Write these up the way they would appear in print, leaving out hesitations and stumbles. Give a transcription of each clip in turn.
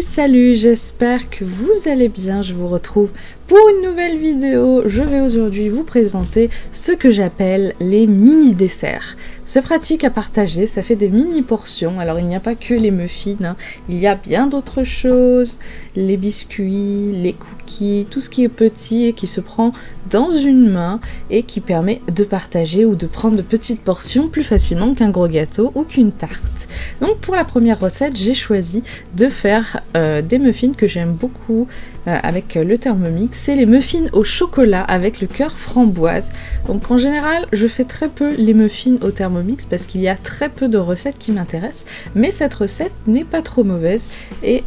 Salut, j'espère que vous allez bien, je vous retrouve pour une nouvelle vidéo. Je vais aujourd'hui vous présenter ce que j'appelle les mini desserts. C'est pratique à partager, ça fait des mini portions. Alors il n'y a pas que les muffins, hein. Il y a bien d'autres choses, les biscuits, les cookies, tout ce qui est petit et qui se prend dans une main et qui permet de partager ou de prendre de petites portions plus facilement qu'un gros gâteau ou qu'une tarte. Donc pour la première recette, j'ai choisi de faire des muffins que j'aime beaucoup avec le Thermomix. C'est les muffins au chocolat avec le cœur framboise. Donc en général, je fais très peu les muffins au Thermomix parce qu'il y a très peu de recettes qui m'intéressent. Mais cette recette n'est pas trop mauvaise et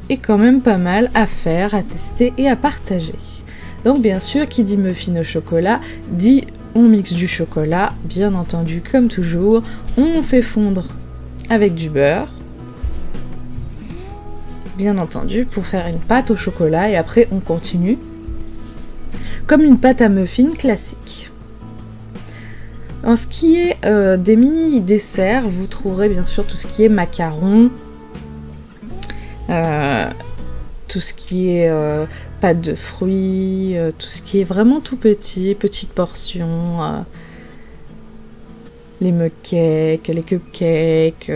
est quand même pas mal à faire, à tester et à partager. Donc bien sûr, qui dit muffin au chocolat, dit on mixe du chocolat, bien entendu comme toujours, on fait fondre avec du beurre, bien entendu pour faire une pâte au chocolat et après on continue comme une pâte à muffin classique. En ce qui est des mini desserts, vous trouverez bien sûr tout ce qui est macarons, tout ce qui est pâte de fruits, tout ce qui est vraiment tout petit, petites portions, les mug cakes, les cupcakes.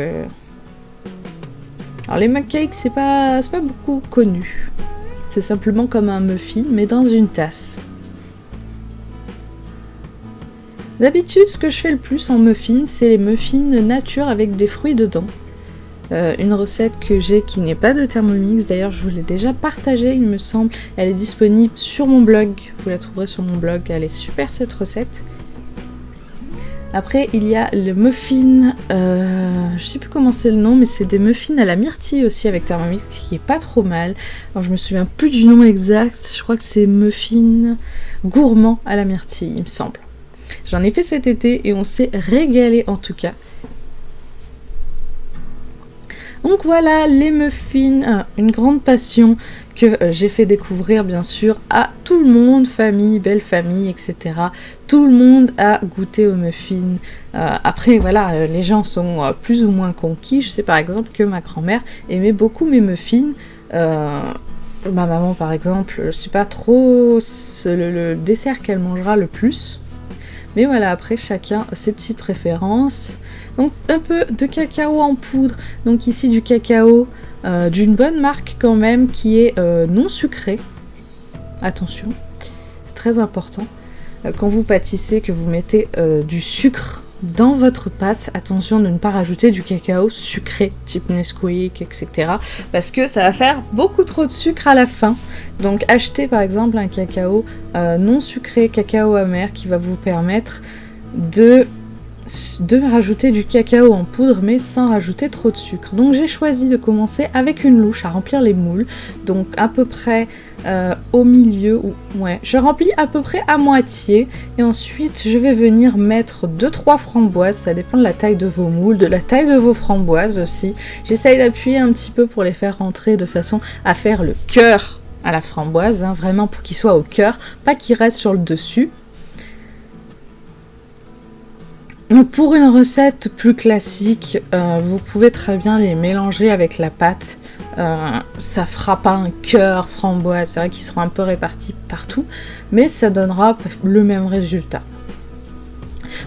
Alors les mug cakes, c'est pas beaucoup connu. C'est simplement comme un muffin, mais dans une tasse. D'habitude, ce que je fais le plus en muffin, c'est les muffins nature avec des fruits dedans. Une recette que j'ai qui n'est pas de Thermomix, d'ailleurs je vous l'ai déjà partagée il me semble, elle est disponible sur mon blog, vous la trouverez sur mon blog, elle est super cette recette. Après il y a le muffin, je sais plus comment c'est le nom, mais c'est des muffins à la myrtille aussi avec Thermomix qui est pas trop mal. Alors je me souviens plus du nom exact, je crois que c'est muffin gourmand à la myrtille il me semble. J'en ai fait cet été et on s'est régalé en tout cas. Donc voilà les muffins, une grande passion que j'ai fait découvrir bien sûr à tout le monde, famille, belle famille, etc. Tout le monde a goûté aux muffins. Après voilà, les gens sont plus ou moins conquis. Je sais par exemple que ma grand-mère aimait beaucoup mes muffins. Ma maman par exemple, c'est pas trop le dessert qu'elle mangera le plus. Mais voilà, après chacun a ses petites préférences. Donc un peu de cacao en poudre. Donc ici du cacao d'une bonne marque quand même qui est non sucré. Attention, c'est très important. Quand vous pâtissez, que vous mettez du sucre dans votre pâte, attention de ne pas rajouter du cacao sucré, type Nesquik, etc. Parce que ça va faire beaucoup trop de sucre à la fin. Donc achetez par exemple un cacao non sucré, cacao amer, qui va vous permettre de rajouter du cacao en poudre, mais sans rajouter trop de sucre. Donc j'ai choisi de commencer avec une louche à remplir les moules. Donc à peu près au milieu, je remplis à peu près à moitié et ensuite je vais venir mettre 2-3 framboises, ça dépend de la taille de vos moules, de la taille de vos framboises aussi. J'essaye d'appuyer un petit peu pour les faire rentrer de façon à faire le cœur à la framboise, hein, vraiment pour qu'il soit au cœur, pas qu'il reste sur le dessus. Donc pour une recette plus classique, vous pouvez très bien les mélanger avec la pâte. Ça fera pas un cœur framboise, c'est vrai qu'ils seront un peu répartis partout, mais ça donnera le même résultat.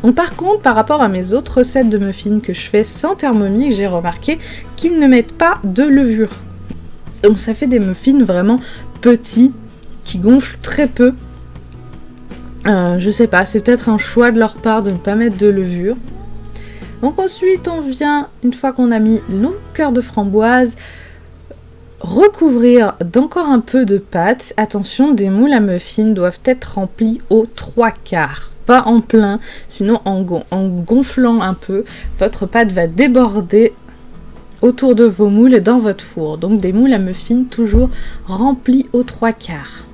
Donc par contre, par rapport à mes autres recettes de muffins que je fais sans Thermomix, j'ai remarqué qu'ils ne mettent pas de levure. Donc ça fait des muffins vraiment petits, qui gonflent très peu. Je sais pas, c'est peut-être un choix de leur part de ne pas mettre de levure. Donc ensuite on vient, une fois qu'on a mis nos cœurs de framboise, recouvrir d'encore un peu de pâte. Attention, des moules à muffins doivent être remplis aux 3/4, pas en plein, sinon en gonflant un peu, votre pâte va déborder autour de vos moules et dans votre four. Donc des moules à muffins toujours remplis aux 3/4.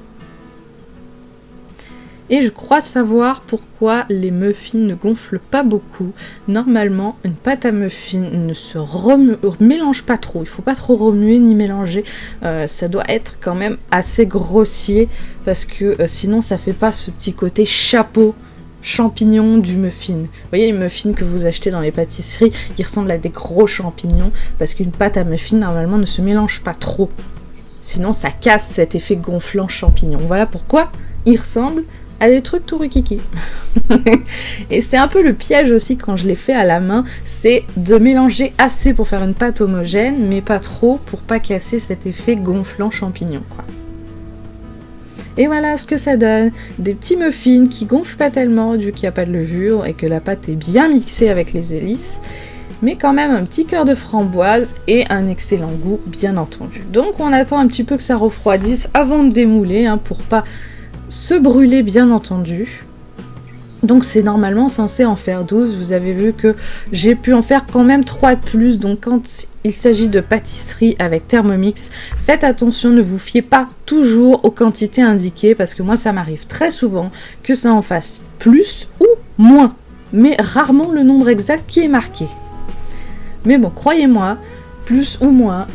Et je crois savoir pourquoi les muffins ne gonflent pas beaucoup. Normalement, une pâte à muffins ne se mélange pas trop. Il ne faut pas trop remuer ni mélanger. Ça doit être quand même assez grossier parce que sinon ça fait pas ce petit côté chapeau champignons du muffin. Vous voyez les muffins que vous achetez dans les pâtisseries, ils ressemblent à des gros champignons parce qu'une pâte à muffin normalement ne se mélange pas trop. Sinon ça casse cet effet gonflant champignon. Voilà pourquoi ils ressemblent à des trucs tout rikiki. Et c'est un peu le piège aussi quand je l'ai fait à la main, c'est de mélanger assez pour faire une pâte homogène, mais pas trop pour pas casser cet effet gonflant champignon, quoi. Et voilà ce que ça donne, des petits muffins qui gonflent pas tellement vu qu'il n'y a pas de levure et que la pâte est bien mixée avec les hélices, mais quand même un petit cœur de framboise et un excellent goût bien entendu. Donc on attend un petit peu que ça refroidisse avant de démouler, pour pas se brûler bien entendu. Donc c'est normalement censé en faire 12, vous avez vu que j'ai pu en faire quand même 3 de plus, donc quand il s'agit de pâtisserie avec Thermomix, faites attention, ne vous fiez pas toujours aux quantités indiquées, parce que moi ça m'arrive très souvent que ça en fasse plus ou moins, mais rarement le nombre exact qui est marqué. Mais bon, croyez-moi, plus ou moins,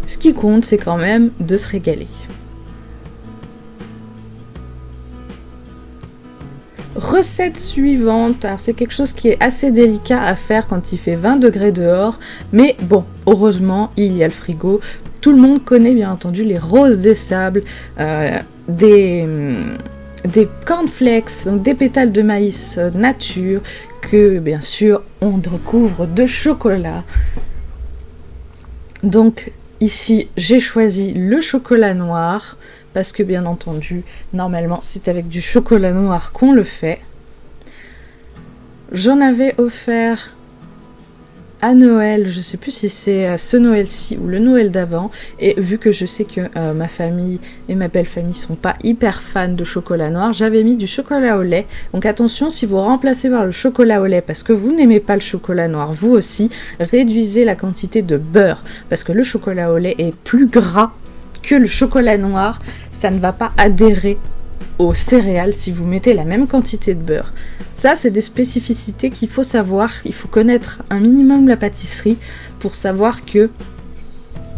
ce qui compte c'est quand même de se régaler. Recette suivante, alors c'est quelque chose qui est assez délicat à faire quand il fait 20 degrés dehors, mais bon, heureusement, il y a le frigo. Tout le monde connaît bien entendu les roses des sables, des cornflakes, donc des pétales de maïs nature, que bien sûr on recouvre de chocolat. Donc ici, j'ai choisi le chocolat noir, parce que bien entendu, normalement, c'est avec du chocolat noir qu'on le fait. J'en avais offert à Noël, je sais plus si c'est ce Noël-ci ou le Noël d'avant, et vu que je sais que ma famille et ma belle-famille sont pas hyper fans de chocolat noir, j'avais mis du chocolat au lait. Donc attention, si vous remplacez par le chocolat au lait parce que vous n'aimez pas le chocolat noir, vous aussi, réduisez la quantité de beurre, parce que le chocolat au lait est plus gras que le chocolat noir, ça ne va pas adhérer aux céréales si vous mettez la même quantité de beurre. Ça, c'est des spécificités qu'il faut savoir, il faut connaître un minimum la pâtisserie pour savoir que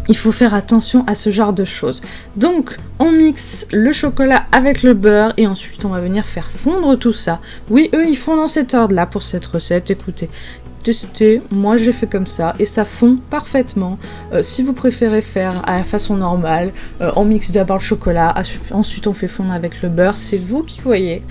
il faut faire attention à ce genre de choses. Donc, on mixe le chocolat avec le beurre et ensuite on va venir faire fondre tout ça. Oui, eux, ils font dans cet ordre-là pour cette recette, écoutez. Tester, moi j'ai fait comme ça et ça fond parfaitement. Si vous préférez faire à la façon normale, on mixe d'abord le chocolat, ensuite on fait fondre avec le beurre, c'est vous qui voyez.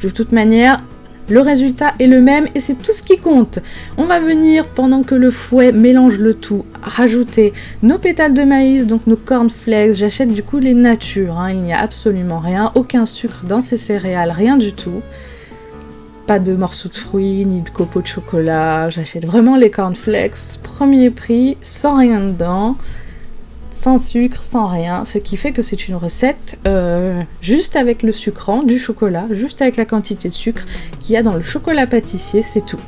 De toute manière, le résultat est le même et c'est tout ce qui compte. On va venir, pendant que le fouet mélange le tout, rajouter nos pétales de maïs, donc nos cornflakes. J'achète du coup les natures, il n'y a absolument rien, aucun sucre dans ces céréales, rien du tout. Pas de morceaux de fruits, ni de copeaux de chocolat. J'achète vraiment les cornflakes, premier prix, sans rien dedans, sans sucre, sans rien. Ce qui fait que c'est une recette juste avec le sucrant, du chocolat, juste avec la quantité de sucre qu'il y a dans le chocolat pâtissier, c'est tout.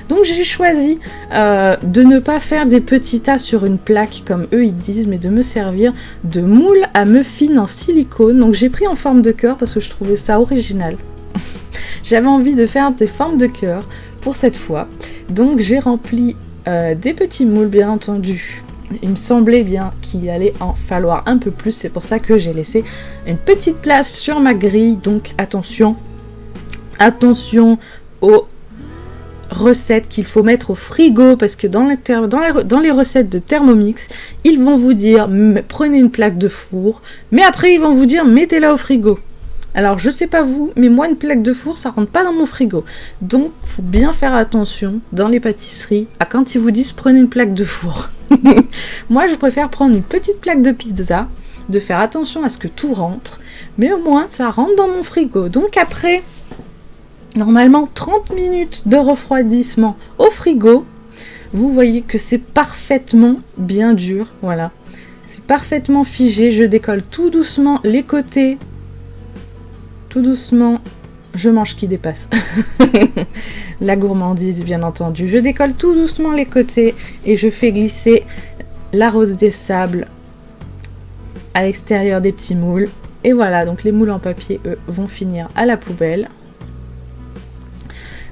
Donc j'ai choisi de ne pas faire des petits tas sur une plaque comme eux ils disent, mais de me servir de moule à muffins en silicone. Donc j'ai pris en forme de cœur parce que je trouvais ça original. J'avais envie de faire des formes de cœur pour cette fois. Donc j'ai rempli des petits moules, bien entendu. Il me semblait bien qu'il allait en falloir un peu plus. C'est pour ça que j'ai laissé une petite place sur ma grille. Donc attention. Attention aux recettes qu'il faut mettre au frigo. Parce que dans les recettes de Thermomix, ils vont vous dire prenez une plaque de four. Mais après ils vont vous dire mettez-la au frigo. Alors je sais pas vous, mais moi une plaque de four ça rentre pas dans mon frigo. Donc faut bien faire attention dans les pâtisseries à quand ils vous disent prenez une plaque de four. Moi je préfère prendre une petite plaque de pizza, de faire attention à ce que tout rentre, mais au moins ça rentre dans mon frigo. Donc après normalement 30 minutes de refroidissement au frigo, vous voyez que c'est parfaitement bien dur, voilà. C'est parfaitement figé, je décolle tout doucement les côtés. Tout doucement, je mange qui dépasse. La gourmandise, bien entendu. Je décolle tout doucement les côtés et je fais glisser la rose des sables à l'extérieur des petits moules. Et voilà, donc les moules en papier, eux, vont finir à la poubelle.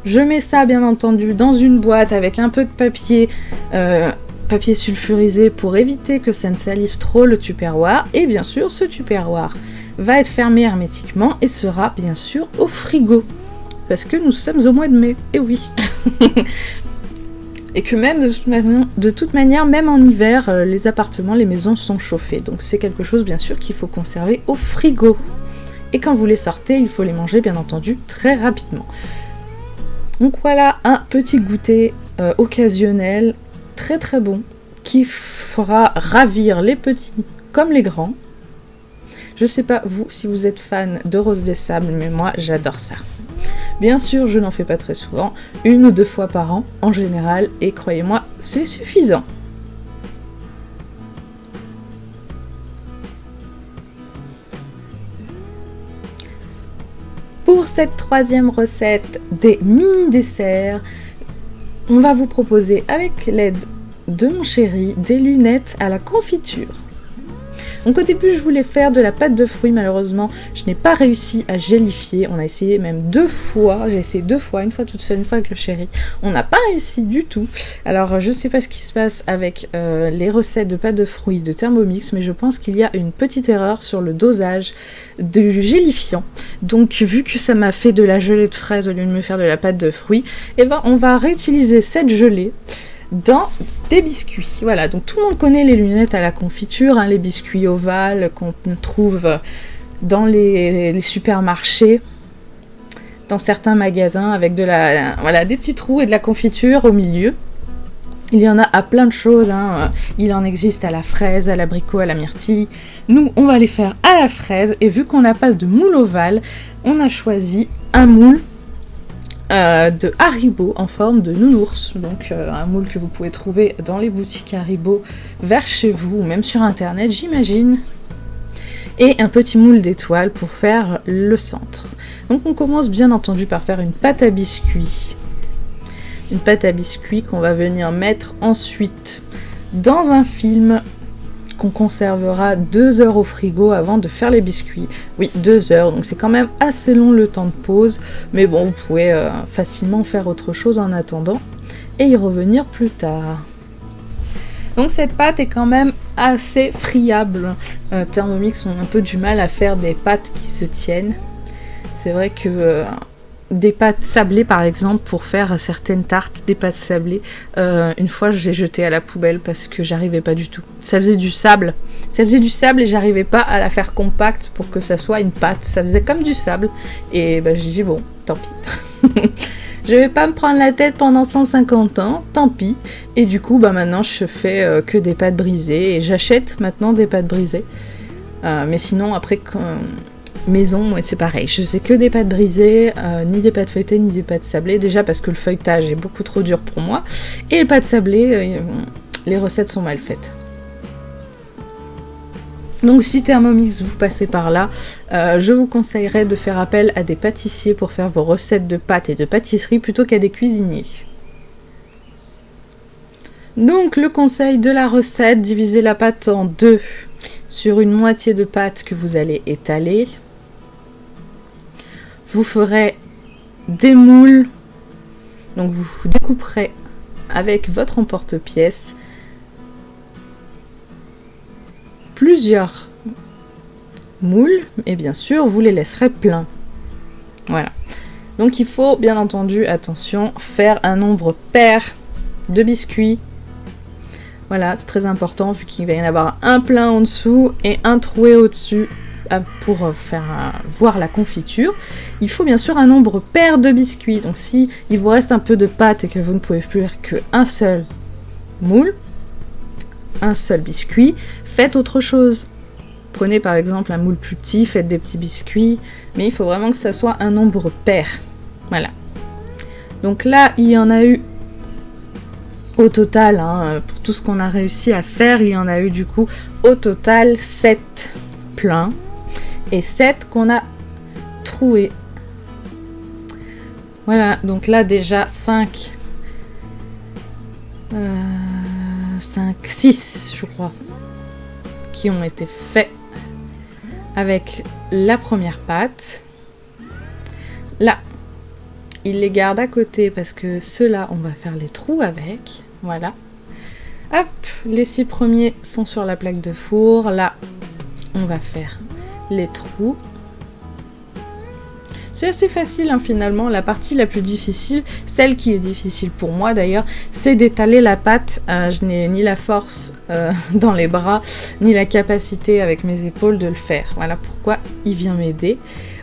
Je mets ça, bien entendu, dans une boîte avec un peu de papier sulfurisé pour éviter que ça ne salisse trop le tupperware. Et bien sûr, ce tupperware va être fermé hermétiquement et sera bien sûr au frigo. parce que nous sommes au mois de mai, et oui. Et que même de toute manière, même en hiver, les appartements, les maisons sont chauffées. Donc c'est quelque chose bien sûr qu'il faut conserver au frigo. Et quand vous les sortez, il faut les manger bien entendu très rapidement. Donc voilà un petit goûter occasionnel, très très bon, qui fera ravir les petits comme les grands. Je sais pas vous si vous êtes fan de Rose des Sables, mais moi j'adore ça. Bien sûr, je n'en fais pas très souvent, 1 ou 2 fois par an en général, et croyez-moi, c'est suffisant. Pour cette 3e recette des mini-desserts, on va vous proposer avec l'aide de mon chéri des lunettes à la confiture. Donc au début je voulais faire de la pâte de fruits, malheureusement je n'ai pas réussi à gélifier, on a essayé même 2 fois, j'ai essayé 2 fois, une fois toute seule, une fois avec le chéri, on n'a pas réussi du tout. Alors je sais pas ce qui se passe avec les recettes de pâte de fruits de Thermomix, mais je pense qu'il y a une petite erreur sur le dosage du gélifiant. Donc vu que ça m'a fait de la gelée de fraises au lieu de me faire de la pâte de fruits, et ben on va réutiliser cette gelée dans des biscuits. Voilà, donc tout le monde connaît les lunettes à la confiture, hein, les biscuits ovales qu'on trouve dans les supermarchés, dans certains magasins avec des petits trous et de la confiture au milieu. Il y en a à plein de choses, hein. Il en existe à la fraise, à l'abricot, à la myrtille. Nous, on va les faire à la fraise, et vu qu'on n'a pas de moule ovale, on a choisi un moule de Haribo en forme de nounours, donc un moule que vous pouvez trouver dans les boutiques Haribo vers chez vous ou même sur internet j'imagine, et un petit moule d'étoiles pour faire le centre. Donc on commence bien entendu par faire une pâte à biscuits qu'on va venir mettre ensuite dans un film qu'on conservera 2 heures au frigo avant de faire les biscuits. Oui, 2 heures, donc c'est quand même assez long le temps de pause, mais bon, vous pouvez facilement faire autre chose en attendant et y revenir plus tard. Donc cette pâte est quand même assez friable. Thermomix ont un peu du mal à faire des pâtes qui se tiennent. C'est vrai que des pâtes sablées par exemple, pour faire certaines tartes, des pâtes sablées, une fois j'ai jeté à la poubelle parce que j'arrivais pas du tout. Ça faisait du sable et j'arrivais pas à la faire compacte pour que ça soit une pâte. Ça faisait comme du sable et j'ai dit bon, tant pis. Je vais pas me prendre la tête pendant 150 ans, tant pis. Et du coup maintenant je fais que des pâtes brisées et j'achète maintenant des pâtes brisées. Mais sinon après maison, c'est pareil, je sais que des pâtes brisées, ni des pâtes feuilletées, ni des pâtes sablées, déjà parce que le feuilletage est beaucoup trop dur pour moi, et les pâtes sablées, les recettes sont mal faites. Donc si Thermomix vous passez par là, je vous conseillerais de faire appel à des pâtissiers pour faire vos recettes de pâtes et de pâtisserie plutôt qu'à des cuisiniers. Donc le conseil de la recette, divisez la pâte en 2 sur une moitié de pâte que vous allez étaler. Vous ferez des moules, donc vous découperez avec votre emporte-pièce plusieurs moules et bien sûr vous les laisserez pleins. Voilà. Donc il faut bien entendu, attention, faire un nombre pair de biscuits. Voilà, c'est très important vu qu'il va y en avoir un plein en dessous et un troué au-dessus pour faire voir la confiture. Il faut bien sûr un nombre pair de biscuits. Donc si il vous reste un peu de pâte et que vous ne pouvez plus faire qu'un seul moule, un seul biscuit, faites autre chose. Prenez par exemple un moule plus petit, faites des petits biscuits, mais il faut vraiment que ça soit un nombre pair. Voilà. Donc là, il y en a eu au total, pour tout ce qu'on a réussi à faire, il y en a eu du coup au total 7 pleins et 7 qu'on a troués. Voilà, donc là déjà 6 je crois qui ont été faits avec la première pâte. Là, il les garde à côté parce que ceux-là, on va faire les trous avec. Voilà. Hop, les 6 premiers sont sur la plaque de four. Là, on va faire les trous. C'est assez facile finalement. La partie la plus difficile, celle qui est difficile pour moi d'ailleurs, c'est d'étaler la pâte. Je n'ai ni la force dans les bras, ni la capacité avec mes épaules de le faire. Voilà pourquoi il vient m'aider.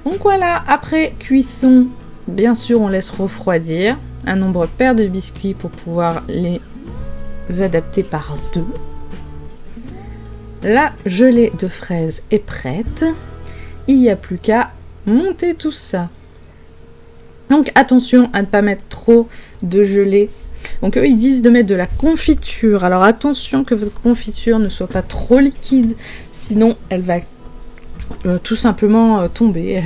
Donc voilà, après cuisson, bien sûr on laisse refroidir un nombre pair de biscuits pour pouvoir les adapter par 2. La gelée de fraises est prête. Il n'y a plus qu'à monter tout ça. Donc attention à ne pas mettre trop de gelée. Donc eux ils disent de mettre de la confiture. Alors attention que votre confiture ne soit pas trop liquide, sinon elle va tout simplement tomber,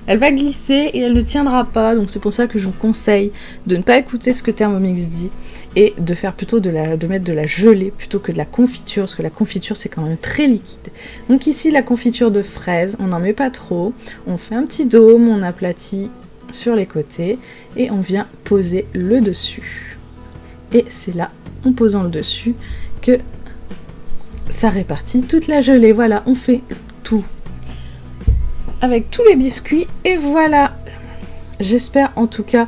elle va glisser et elle ne tiendra pas. Donc c'est pour ça que je vous conseille de ne pas écouter ce que Thermomix dit et de faire plutôt de mettre de la gelée plutôt que de la confiture, parce que la confiture c'est quand même très liquide. Donc ici la confiture de fraises, on n'en met pas trop, on fait un petit dôme, on aplatit sur les côtés et on vient poser le dessus. Et c'est là, en posant le dessus, que ça répartit toute la gelée. Voilà, on fait tout avec tous les biscuits et voilà. J'espère en tout cas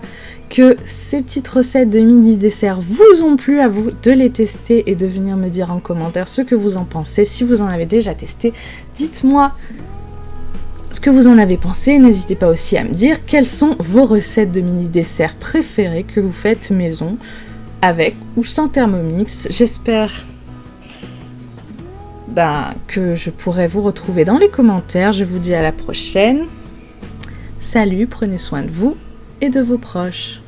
que ces petites recettes de midi dessert vous ont plu, à vous de les tester et de venir me dire en commentaire ce que vous en pensez. Si vous en avez déjà testé, dites-moi ce que vous en avez pensé. N'hésitez pas aussi à me dire quelles sont vos recettes de mini dessert préférées que vous faites maison avec ou sans Thermomix. J'espère que je pourrai vous retrouver dans les commentaires. Je vous dis à la prochaine. Salut, prenez soin de vous et de vos proches.